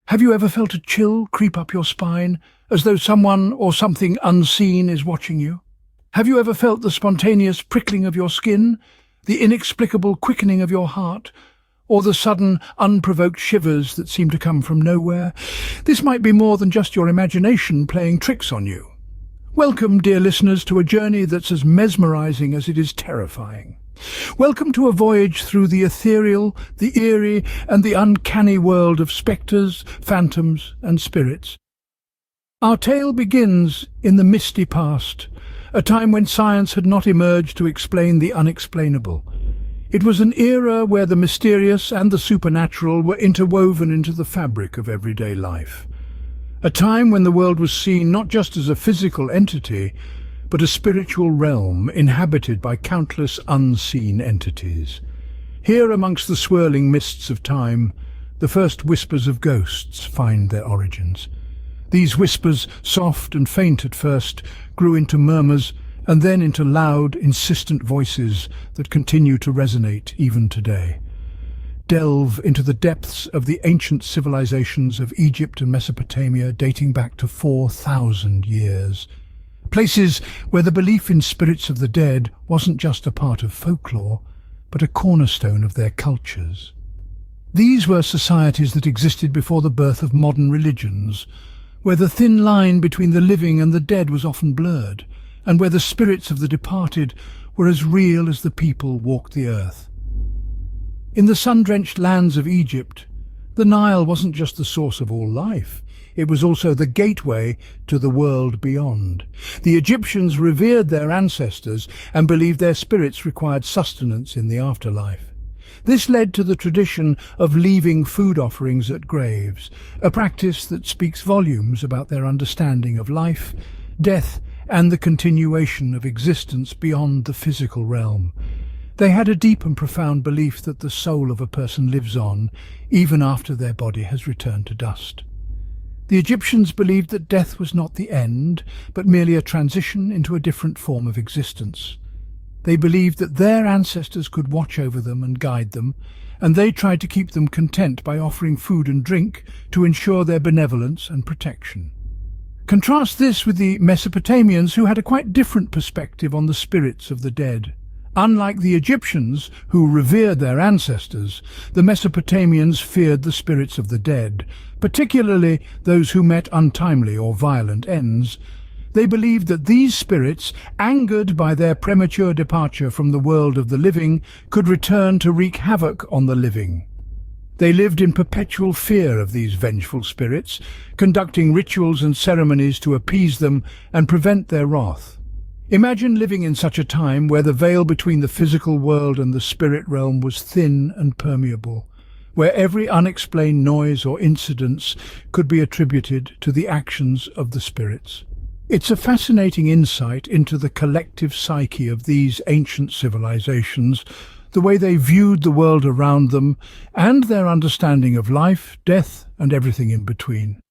Have you ever felt a chill creep up your spine, as though someone or something unseen is watching you? Have you ever felt the spontaneous prickling of your skin, the inexplicable quickening of your heart, or the sudden, unprovoked shivers that seem to come from nowhere? This might be more than just your imagination playing tricks on you. Welcome, dear listeners, to a journey that's as mesmerizing as it is terrifying. Welcome to a voyage through the ethereal, the eerie, and the uncanny world of spectres, phantoms, and spirits. Our tale begins in the misty past, a time when science had not emerged to explain the unexplainable. It was an era where the mysterious and the supernatural were interwoven into the fabric of everyday life. A time when the world was seen not just as a physical entity, but a spiritual realm inhabited by countless unseen entities. Here amongst the swirling mists of time, the first whispers of ghosts find their origins. These whispers, soft and faint at first, grew into murmurs and then into loud, insistent voices that continue to resonate even today. Delve into the depths of the ancient civilizations of Egypt and Mesopotamia dating back to 4,000 years. Places where the belief in spirits of the dead wasn't just a part of folklore, but a cornerstone of their cultures. These were societies that existed before the birth of modern religions, where the thin line between the living and the dead was often blurred, and where the spirits of the departed were as real as the people walked the earth. In the sun-drenched lands of Egypt, the Nile wasn't just the source of all life. It was also the gateway to the world beyond. The Egyptians revered their ancestors and believed their spirits required sustenance in the afterlife. This led to the tradition of leaving food offerings at graves, a practice that speaks volumes about their understanding of life, death, and the continuation of existence beyond the physical realm. They had a deep and profound belief that the soul of a person lives on, even after their body has returned to dust. The Egyptians believed that death was not the end, but merely a transition into a different form of existence. They believed that their ancestors could watch over them and guide them, and they tried to keep them content by offering food and drink to ensure their benevolence and protection. Contrast this with the Mesopotamians, who had a quite different perspective on the spirits of the dead. Unlike the Egyptians, who revered their ancestors, the Mesopotamians feared the spirits of the dead, particularly those who met untimely or violent ends. They believed that these spirits, angered by their premature departure from the world of the living, could return to wreak havoc on the living. They lived in perpetual fear of these vengeful spirits, conducting rituals and ceremonies to appease them and prevent their wrath. Imagine living in such a time where the veil between the physical world and the spirit realm was thin and permeable, where every unexplained noise or incidents could be attributed to the actions of the spirits. It's a fascinating insight into the collective psyche of these ancient civilizations, the way they viewed the world around them, and their understanding of life, death, and everything in between.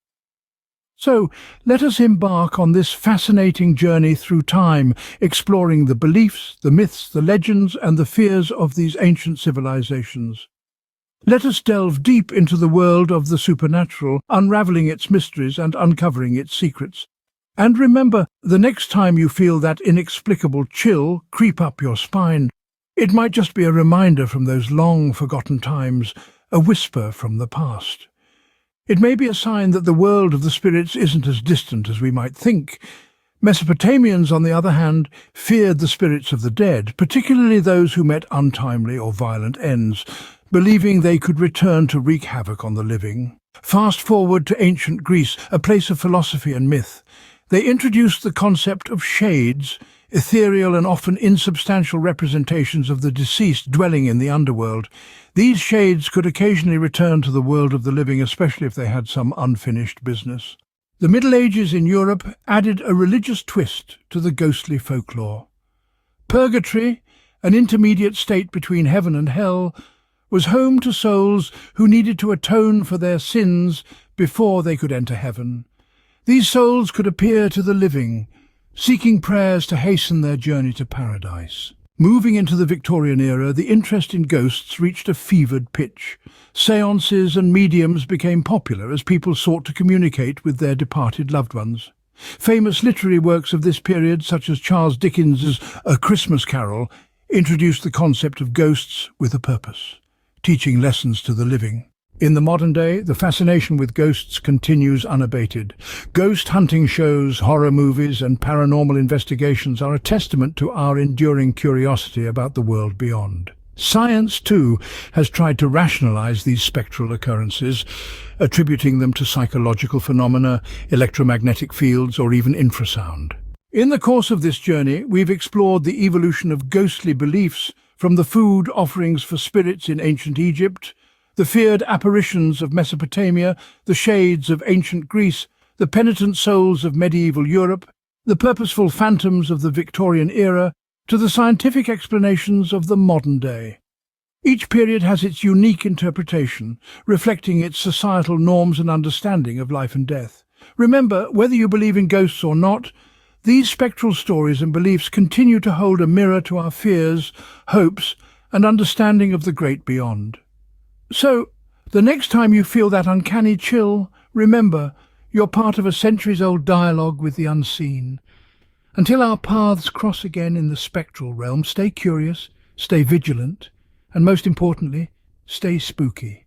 So, let us embark on this fascinating journey through time, exploring the beliefs, the myths, the legends, and the fears of these ancient civilizations. Let us delve deep into the world of the supernatural, unraveling its mysteries and uncovering its secrets. And remember, the next time you feel that inexplicable chill creep up your spine, it might just be a reminder from those long-forgotten times, a whisper from the past. It may be a sign that the world of the spirits isn't as distant as we might think. Mesopotamians, on the other hand, feared the spirits of the dead, particularly those who met untimely or violent ends, believing they could return to wreak havoc on the living. Fast forward to ancient Greece, a place of philosophy and myth. They introduced the concept of shades, ethereal and often insubstantial representations of the deceased dwelling in the underworld. These shades could occasionally return to the world of the living, especially if they had some unfinished business. The Middle Ages in Europe added a religious twist to the ghostly folklore. Purgatory, an intermediate state between heaven and hell, was home to souls who needed to atone for their sins before they could enter heaven. These souls could appear to the living, seeking prayers to hasten their journey to paradise. Moving into the Victorian era, the interest in ghosts reached a fevered pitch. Seances and mediums became popular as people sought to communicate with their departed loved ones. Famous literary works of this period, such as Charles Dickens's A Christmas Carol, introduced the concept of ghosts with a purpose, teaching lessons to the living. In the modern day, the fascination with ghosts continues unabated. Ghost hunting shows, horror movies, and paranormal investigations are a testament to our enduring curiosity about the world beyond. Science, too, has tried to rationalize these spectral occurrences, attributing them to psychological phenomena, electromagnetic fields, or even infrasound. In the course of this journey, we've explored the evolution of ghostly beliefs, from the food offerings for spirits in ancient Egypt, the feared apparitions of Mesopotamia, the shades of ancient Greece, the penitent souls of medieval Europe, the purposeful phantoms of the Victorian era, to the scientific explanations of the modern day. Each period has its unique interpretation, reflecting its societal norms and understanding of life and death. Remember, whether you believe in ghosts or not, these spectral stories and beliefs continue to hold a mirror to our fears, hopes, and understanding of the great beyond. So, the next time you feel that uncanny chill, remember, you're part of a centuries-old dialogue with the unseen. Until our paths cross again in the spectral realm, stay curious, stay vigilant, and most importantly, stay spooky.